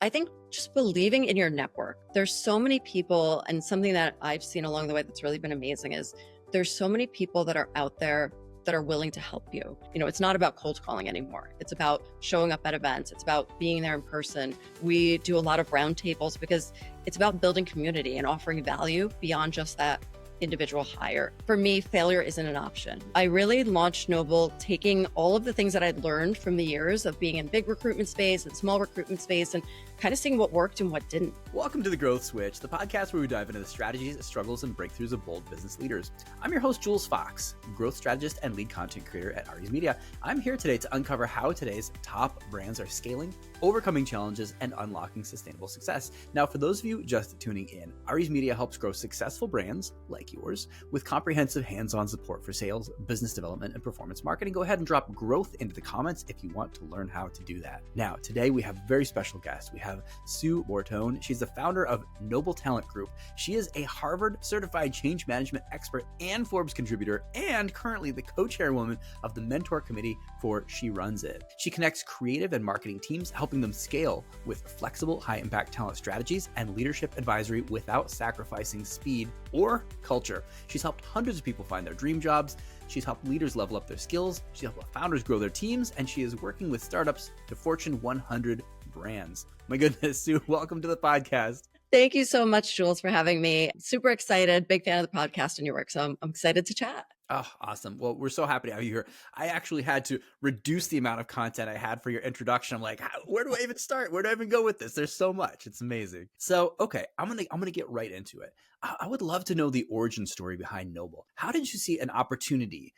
I think just believing in your network. There's so many people, and something that I've seen along the way that's really been amazing is there's so many people that are out there that are willing to help you. It's not about cold calling anymore. It's about showing up at events. It's about being there in person. We do a lot of roundtables because it's about building community and offering value beyond just that individual hire. For me, failure isn't an option. I really launched Noble taking all of the things that I'd learned from the years of being in big recruitment space and small recruitment space and kind of seeing what worked and what didn't. Welcome to The Growth Switch, the podcast where we dive into the strategies, struggles, and breakthroughs of bold business leaders. I'm your host, Jules Fox, growth strategist and lead content creator at Aries Media. I'm here today to uncover how today's top brands are scaling, overcoming challenges, and unlocking sustainable success. Now, for those of you just tuning in, Aries Media helps grow successful brands like yours with comprehensive hands-on support for sales, business development, and performance marketing. Go ahead and drop growth into the comments if you want to learn how to do that. Now, today we have a very special guest. We have Sue Bortone. She's the founder of Noble Talent Group. She is a Harvard certified change management expert and Forbes contributor, and currently the co-chairwoman of the mentor committee for She Runs It. She connects creative and marketing teams, helping them scale with flexible, high-impact talent strategies and leadership advisory without sacrificing speed or culture. She's helped hundreds of people find their dream jobs. She's helped leaders level up their skills. She's helped founders grow their teams, and she is working with startups to Fortune 100 brands. My goodness, Sue, welcome to the podcast. Thank you so much, Jules, for having me. Super excited, big fan of the podcast and your work. So I'm excited to chat. Oh, awesome. Well, we're so happy to have you here. I actually had to reduce the amount of content I had for your introduction. I'm like, where do I even start? Where do I even go with this? There's so much. It's amazing. So, okay, I'm gonna get right into it. I would love to know the origin story behind Noble. How did you see an opportunity,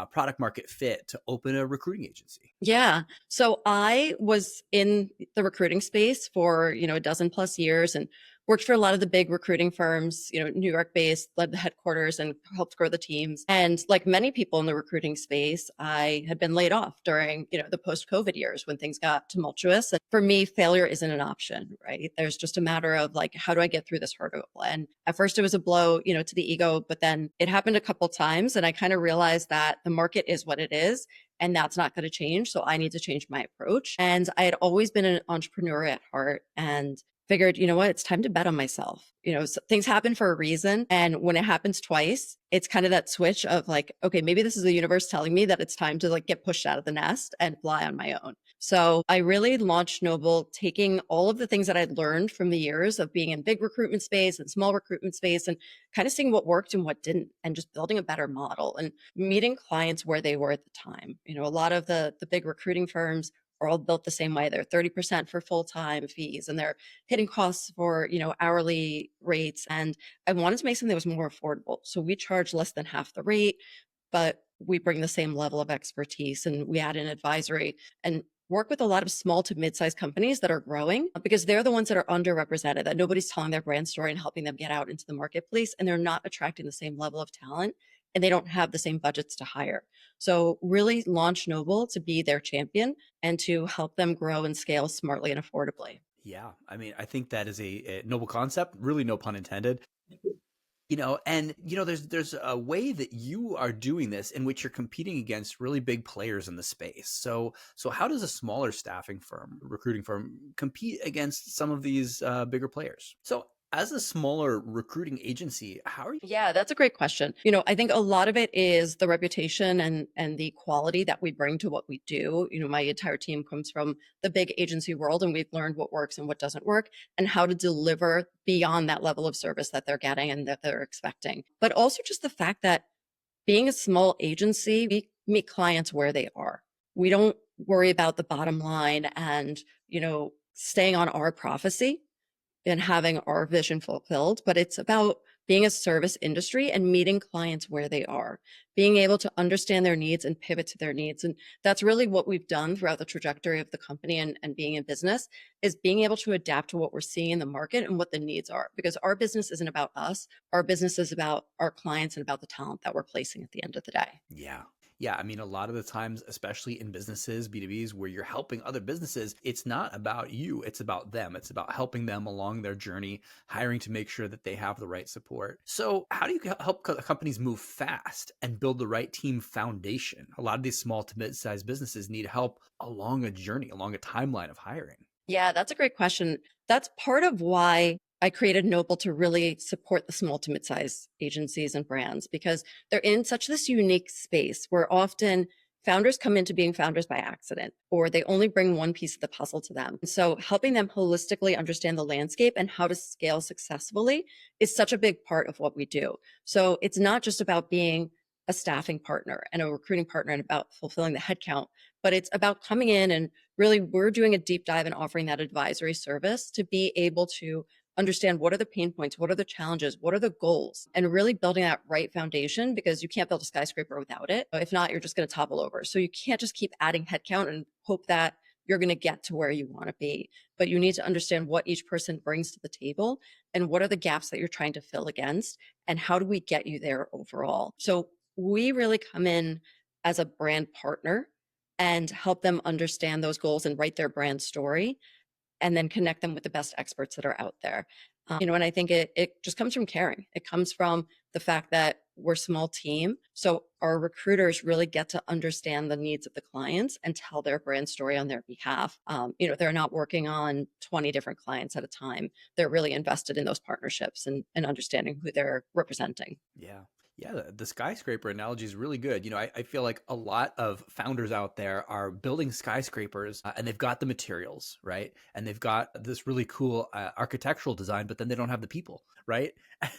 product market fit to open a recruiting agency? Yeah. So I was in the recruiting space for, a dozen plus years and worked for a lot of the big recruiting firms, New York based, led the headquarters and helped grow the teams. And like many people in the recruiting space, I had been laid off during, the post-COVID years when things got tumultuous. And for me, failure isn't an option, right? There's just a matter of like, how do I get through this hurdle? And at first it was a blow, to the ego, but then it happened a couple times. And I kind of realized that the market is what it is. And that's not going to change. So I need to change my approach. And I had always been an entrepreneur at heart and figured, you know what, it's time to bet on myself. So things happen for a reason. And when it happens twice, it's kind of that switch of like, okay, maybe this is the universe telling me that it's time to like get pushed out of the nest and fly on my own. So I really launched Noble taking all of the things that I'd learned from the years of being in big recruitment space and small recruitment space and kind of seeing what worked and what didn't, and just building a better model and meeting clients where they were at the time. A lot of the big recruiting firms are all built the same way. They're 30% for full-time fees and they're hitting costs for, hourly rates. And I wanted to make something that was more affordable. So we charge less than half the rate, but we bring the same level of expertise and we add in advisory and work with a lot of small to mid-sized companies that are growing because they're the ones that are underrepresented, that nobody's telling their brand story and helping them get out into the marketplace. And they're not attracting the same level of talent and they don't have the same budgets to hire. So really launch Noble to be their champion and to help them grow and scale smartly and affordably. Yeah, I mean, I think that is a noble concept, really no pun intended. There's a way that you are doing this in which you're competing against really big players in the space. So how does a smaller recruiting firm compete against some of these bigger players? So as a smaller recruiting agency, how are you? Yeah, that's a great question. I think a lot of it is the reputation and the quality that we bring to what we do. My entire team comes from the big agency world and we've learned what works and what doesn't work and how to deliver beyond that level of service that they're getting and that they're expecting. But also just the fact that being a small agency, we meet clients where they are. We don't worry about the bottom line and, staying on our prophecy and having our vision fulfilled, but it's about being a service industry and meeting clients where they are, being able to understand their needs and pivot to their needs. And that's really what we've done throughout the trajectory of the company and being in business, is being able to adapt to what we're seeing in the market and what the needs are, because our business isn't about us. Our business is about our clients and about the talent that we're placing at the end of the day. Yeah. Yeah, I mean, a lot of the times, especially in businesses, B2Bs, where you're helping other businesses, it's not about you, it's about them. It's about helping them along their journey, hiring to make sure that they have the right support. So how do you help companies move fast and build the right team foundation? A lot of these small to mid-sized businesses need help along a journey, along a timeline of hiring. Yeah, that's a great question. That's part of why I created Noble to really support the small to mid-sized agencies and brands because they're in such this unique space where often founders come into being founders by accident or they only bring one piece of the puzzle to them. So helping them holistically understand the landscape and how to scale successfully is such a big part of what we do. So it's not just about being a staffing partner and a recruiting partner and about fulfilling the headcount, but it's about coming in and really we're doing a deep dive and offering that advisory service to be able to understand what are the pain points, what are the challenges, what are the goals, and really building that right foundation because you can't build a skyscraper without it. If not, you're just going to topple over. So you can't just keep adding headcount and hope that you're going to get to where you want to be. But you need to understand what each person brings to the table and what are the gaps that you're trying to fill against and how do we get you there overall. So we really come in as a brand partner and help them understand those goals and write their brand story and then connect them with the best experts that are out there. And I think it just comes from caring. It comes from the fact that we're a small team. So our recruiters really get to understand the needs of the clients and tell their brand story on their behalf. They're not working on 20 different clients at a time. They're really invested in those partnerships and understanding who they're representing. Yeah. Yeah, the skyscraper analogy is really good. I feel like a lot of founders out there are building skyscrapers and they've got the materials, right? And they've got this really cool architectural design, but then they don't have the people, right?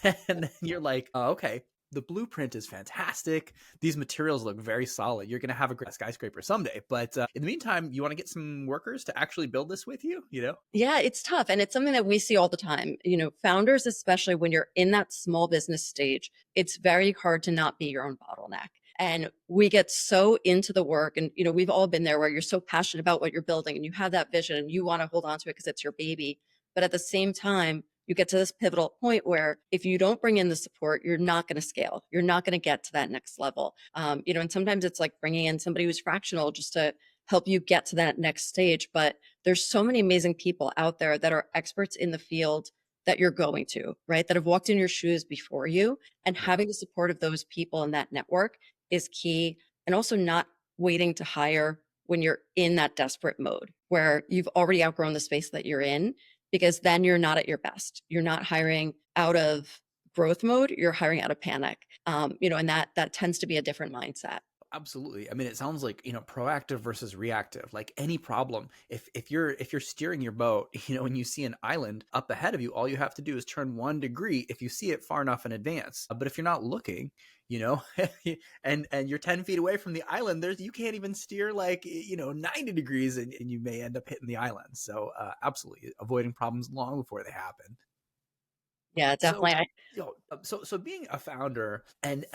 And then you're like, oh, okay, the blueprint is fantastic. These materials look very solid. You're going to have a great skyscraper someday. But in the meantime, you want to get some workers to actually build this with you, Yeah, it's tough. And it's something that we see all the time. Founders, especially when you're in that small business stage, it's very hard to not be your own bottleneck. And we get so into the work. And, we've all been there where you're so passionate about what you're building and you have that vision and you want to hold on to it because it's your baby. But at the same time, you get to this pivotal point where if you don't bring in the support, you're not going to scale. You're not going to get to that next level. And sometimes it's like bringing in somebody who's fractional just to help you get to that next stage. But there's so many amazing people out there that are experts in the field that you're going to, right? That have walked in your shoes before you. And having the support of those people in that network is key. And also not waiting to hire when you're in that desperate mode where you've already outgrown the space that you're in, because then you're not at your best. You're not hiring out of growth mode, you're hiring out of panic. And that tends to be a different mindset. Absolutely. I mean, it sounds like, proactive versus reactive. Like any problem, if you're steering your boat, and you see an island up ahead of you, all you have to do is turn 1 degree if you see it far enough in advance. But if you're not looking, and you're 10 feet away from the island, you can't even steer 90 degrees and you may end up hitting the island. So absolutely avoiding problems long before they happen. Yeah, So, definitely. so being a founder and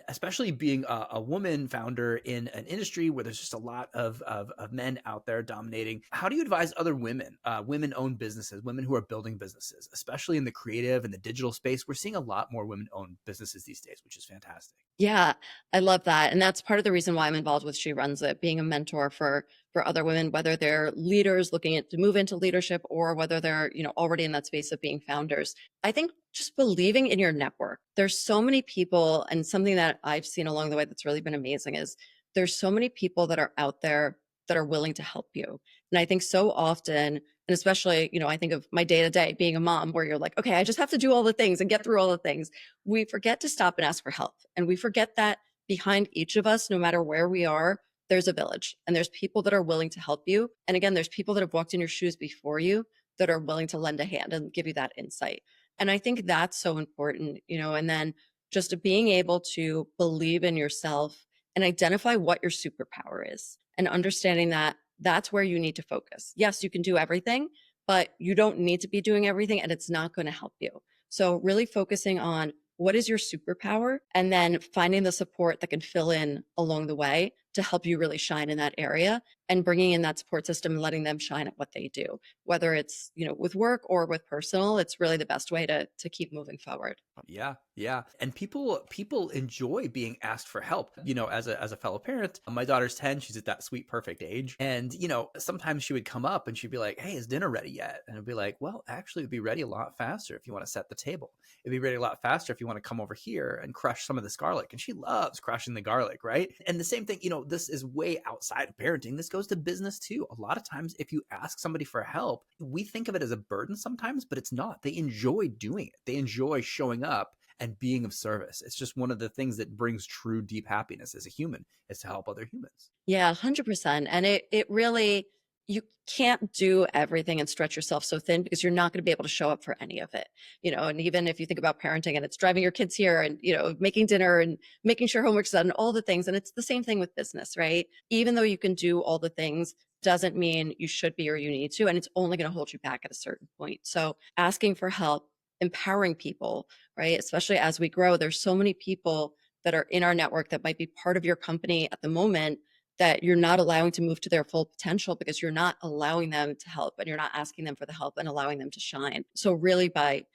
especially being a woman founder in an industry where there's just a lot of men out there dominating, how do you advise other women, women-owned businesses, women who are building businesses, especially in the creative and the digital space? We're seeing a lot more women-owned businesses these days, which is fantastic. Yeah, I love that. And that's part of the reason why I'm involved with She Runs It, being a mentor for other women, whether they're leaders looking to move into leadership or whether they're, already in that space of being founders. I think just believing in your network. There's so many people, and something that I've seen along the way that's really been amazing is there's so many people that are out there that are willing to help you. And I think so often, and especially, I think of my day to day being a mom where you're like, okay, I just have to do all the things and get through all the things. We forget to stop and ask for help. And we forget that behind each of us, no matter where we are, there's a village and there's people that are willing to help you. And again, there's people that have walked in your shoes before you that are willing to lend a hand and give you that insight. And I think that's so important, and then just being able to believe in yourself and identify what your superpower is and understanding that that's where you need to focus. Yes, you can do everything, but you don't need to be doing everything and it's not going to help you. So really focusing on what is your superpower and then finding the support that can fill in along the way to help you really shine in that area and bringing in that support system and letting them shine at what they do, whether it's, with work or with personal. It's really the best way to keep moving forward. Yeah, yeah. And people enjoy being asked for help. As a fellow parent, my daughter's 10, she's at that sweet perfect age. And sometimes she would come up and she'd be like, "Hey, is dinner ready yet?" And I'd be like, "Well, actually it'd be ready a lot faster if you want to set the table. It'd be ready a lot faster if you want to come over here and crush some of this garlic." And she loves crushing the garlic, right? And the same thing, this is way outside of parenting. This goes to business too. A lot of times, if you ask somebody for help, we think of it as a burden sometimes, but it's not. They enjoy doing it. They enjoy showing up and being of service. It's just one of the things that brings true deep happiness as a human, is to help other humans. Yeah, 100%. And it really, you can't do everything and stretch yourself so thin because you're not going to be able to show up for any of it. And even if you think about parenting and it's driving your kids here and, making dinner and making sure homework's done and all the things. And it's the same thing with business, right? Even though you can do all the things doesn't mean you should be or you need to, and it's only going to hold you back at a certain point. So asking for help, empowering people, right? Especially as we grow, there's so many people that are in our network that might be part of your company at the moment that you're not allowing to move to their full potential because you're not allowing them to help and you're not asking them for the help and allowing them to shine. So really by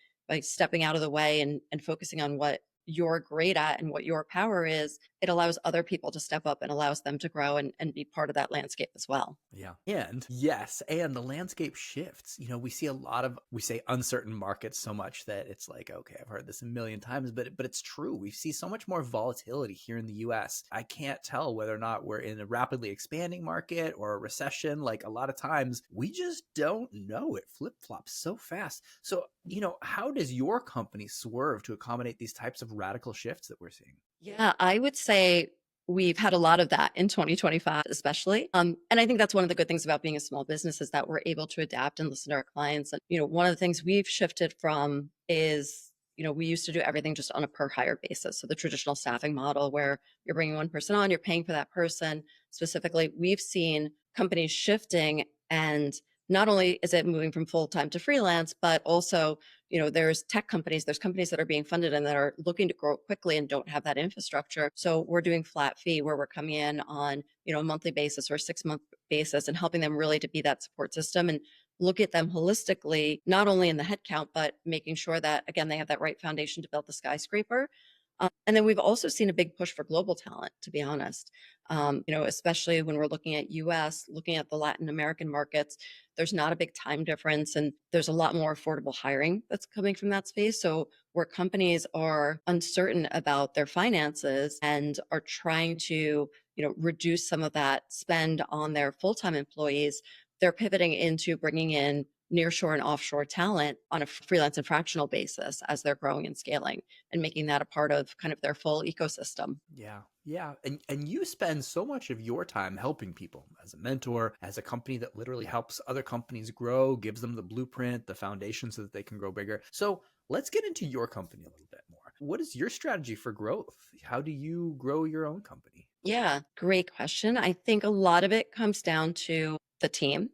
stepping out of the way and focusing on what you're great at and what your power is, it allows other people to step up and allows them to grow and be part of that landscape as well. Yeah. And yes, and the landscape shifts. We see we say uncertain markets so much that it's like, okay, I've heard this a million times, but it's true. We see so much more volatility here in the US. I can't tell whether or not we're in a rapidly expanding market or a recession. Like, a lot of times we just don't know. It flip-flops so fast. So, how does your company swerve to accommodate these types of radical shifts that we're seeing? Yeah, I would say we've had a lot of that in 2025, especially. And I think that's one of the good things about being a small business is that we're able to adapt and listen to our clients. And, one of the things we've shifted from is, we used to do everything just on a per hire basis. So the traditional staffing model where you're bringing one person on, you're paying for that person specifically. We've seen companies shifting, and not only is it moving from full-time to freelance, but also there's tech companies, there's companies that are being funded and that are looking to grow quickly and don't have that infrastructure. So we're doing flat fee where we're coming in on, a monthly basis or 6-month basis and helping them really to be that support system and look at them holistically, not only in the headcount, but making sure that, again, they have that right foundation to build the skyscraper. And then we've also seen a big push for global talent, to be honest. Especially when we're looking at US, looking at the Latin American markets, there's not a big time difference and there's a lot more affordable hiring that's coming from that space. So where companies are uncertain about their finances and are trying to, reduce some of that spend on their full-time employees, they're pivoting into bringing in nearshore and offshore talent on a freelance and fractional basis as they're growing and scaling and making that a part of kind of their full ecosystem. Yeah. Yeah. And you spend so much of your time helping people as a mentor, as a company that literally helps other companies grow, gives them the blueprint, the foundation so that they can grow bigger. So let's get into your company a little bit more. What is your strategy for growth? How do you grow your own company? Yeah, great question. I think a lot of it comes down to the team.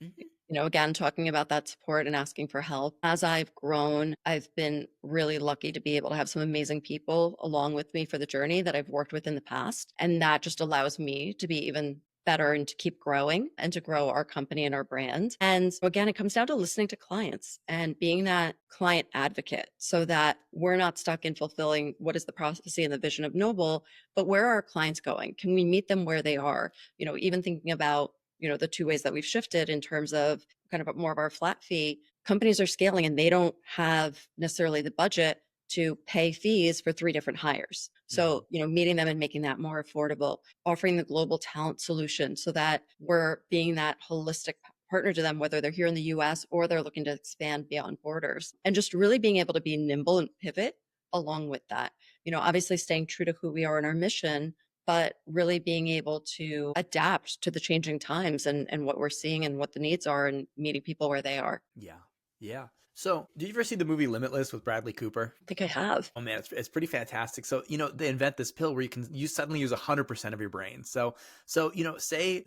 Mhm. Again, talking about that support and asking for help. As I've grown, I've been really lucky to be able to have some amazing people along with me for the journey that I've worked with in the past. And that just allows me to be even better and to keep growing and to grow our company and our brand. And so again, it comes down to listening to clients and being that client advocate so that we're not stuck in fulfilling what is the prophecy and the vision of Noble, but where are our clients going? Can we meet them where they are? Even thinking about the two ways that we've shifted in terms of kind of more of our flat fee, companies are scaling and they don't have necessarily the budget to pay fees for 3 different hires. Mhm. So, meeting them and making that more affordable, offering the global talent solution so that we're being that holistic partner to them, whether they're here in the US or they're looking to expand beyond borders, and just really being able to be nimble and pivot along with that. Obviously staying true to who we are and our mission, but really being able to adapt to the changing times and what we're seeing and what the needs are and meeting people where they are. Yeah. Yeah. So, did you ever see the movie Limitless with Bradley Cooper? I think I have. Oh man, it's pretty fantastic. So, they invent this pill where you suddenly use 100% of your brain. So, say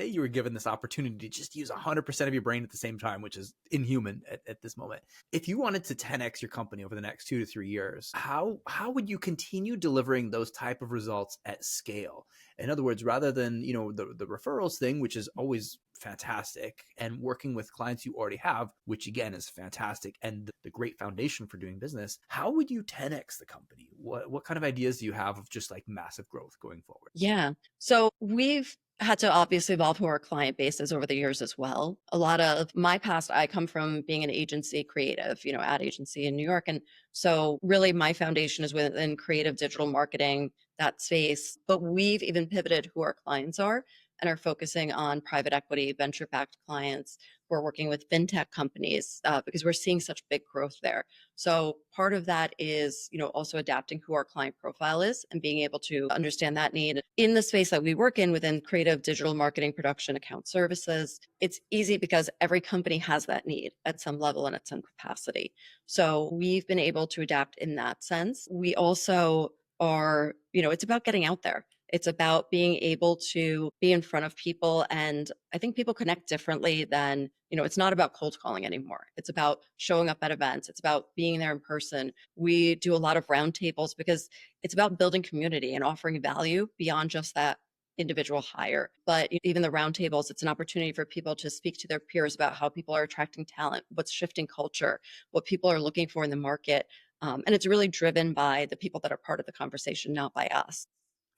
you were given this opportunity to just use 100% of your brain at the same time, which is inhuman at this moment. If you wanted to 10x your company over the next 2 to 3 years, how would you continue delivering those type of results at scale? In other words, rather than, the referrals thing, which is always fantastic, and working with clients you already have, which again is fantastic and the great foundation for doing business, how would you 10x the company? What kind of ideas do you have of just like massive growth going forward? Yeah. So we've had to obviously evolve who our client base is over the years as well. A lot of my past, I come from being an agency creative, ad agency in New York. And so really my foundation is within creative digital marketing, that space. But we've even pivoted who our clients are and are focusing on private equity, venture backed clients. We're working with fintech companies because we're seeing such big growth there. So part of that is, also adapting who our client profile is and being able to understand that need in the space that we work in within creative digital marketing, production, account services. It's easy because every company has that need at some level and at some capacity. So we've been able to adapt in that sense. We also are, it's about getting out there. It's about being able to be in front of people. And I think people connect differently than, it's not about cold calling anymore. It's about showing up at events. It's about being there in person. We do a lot of roundtables because it's about building community and offering value beyond just that individual hire. But even the roundtables, it's an opportunity for people to speak to their peers about how people are attracting talent, what's shifting culture, what people are looking for in the market. And it's really driven by the people that are part of the conversation, not by us.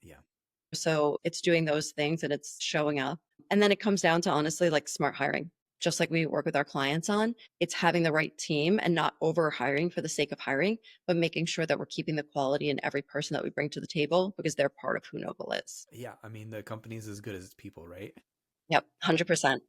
Yeah. So it's doing those things and it's showing up. And then it comes down to honestly like smart hiring, just like we work with our clients on. It's having the right team and not over hiring for the sake of hiring, but making sure that we're keeping the quality in every person that we bring to the table because they're part of who Noble is. Yeah. I mean, the company's as good as its people, right? Yep, 100%.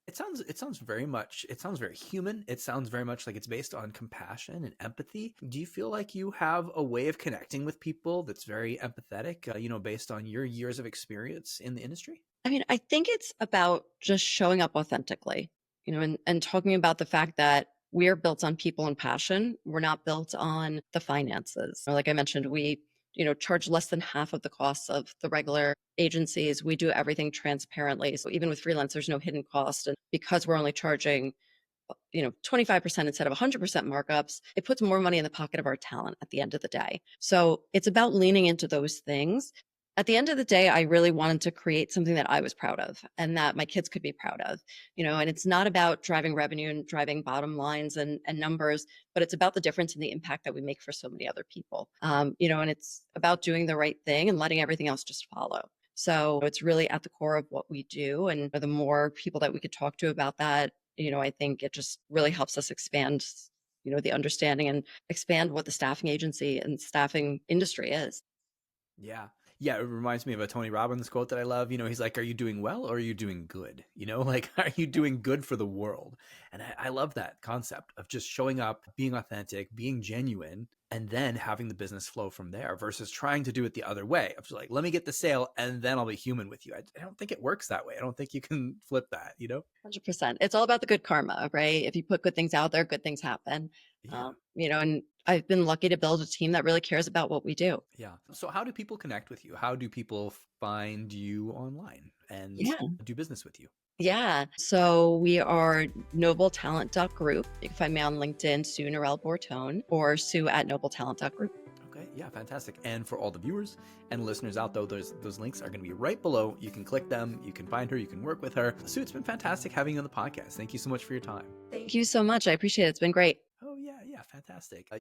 It sounds very human. It sounds very much like it's based on compassion and empathy. Do you feel like you have a way of connecting with people that's very empathetic, based on your years of experience in the industry? I mean, I think it's about just showing up authentically, and talking about the fact that we're built on people and passion. We're not built on the finances. Or like I mentioned, we, charge less than half of the costs of the regular agencies. We do everything transparently. So even with freelance, there's no hidden cost. And because we're only charging 25% instead of 100% markups, it puts more money in the pocket of our talent at the end of the day. So it's about leaning into those things. At the end of the day, I really wanted to create something that I was proud of and that my kids could be proud of, and it's not about driving revenue and driving bottom lines and numbers, but it's about the difference in the impact that we make for so many other people. And it's about doing the right thing and letting everything else just follow. So it's really at the core of what we do. And the more people that we could talk to about that, I think it just really helps us expand, the understanding and expand what the staffing agency and staffing industry is. Yeah. Yeah. It reminds me of a Tony Robbins quote that I love. He's like, are you doing well or are you doing good? Like, are you doing good for the world? And I love that concept of just showing up, being authentic, being genuine, and then having the business flow from there versus trying to do it the other way of just like, let me get the sale and then I'll be human with you. I don't think it works that way. I don't think you can flip that. 100%. It's all about the good karma, right? If you put good things out there, good things happen. Yeah. And I've been lucky to build a team that really cares about what we do. Yeah. So how do people connect with you? How do people find you online and Yeah. do business with you? Yeah. So we are nobletalent.group. You can find me on LinkedIn, Sue Bortone, or Sue at nobletalent.group. Okay, yeah, fantastic. And for all the viewers and listeners out there, those links are going to be right below. You can click them, you can find her, you can work with her. Sue, it's been fantastic having you on the podcast. Thank you so much for your time. Thank you so much. I appreciate it. It's been great. Oh, yeah, fantastic.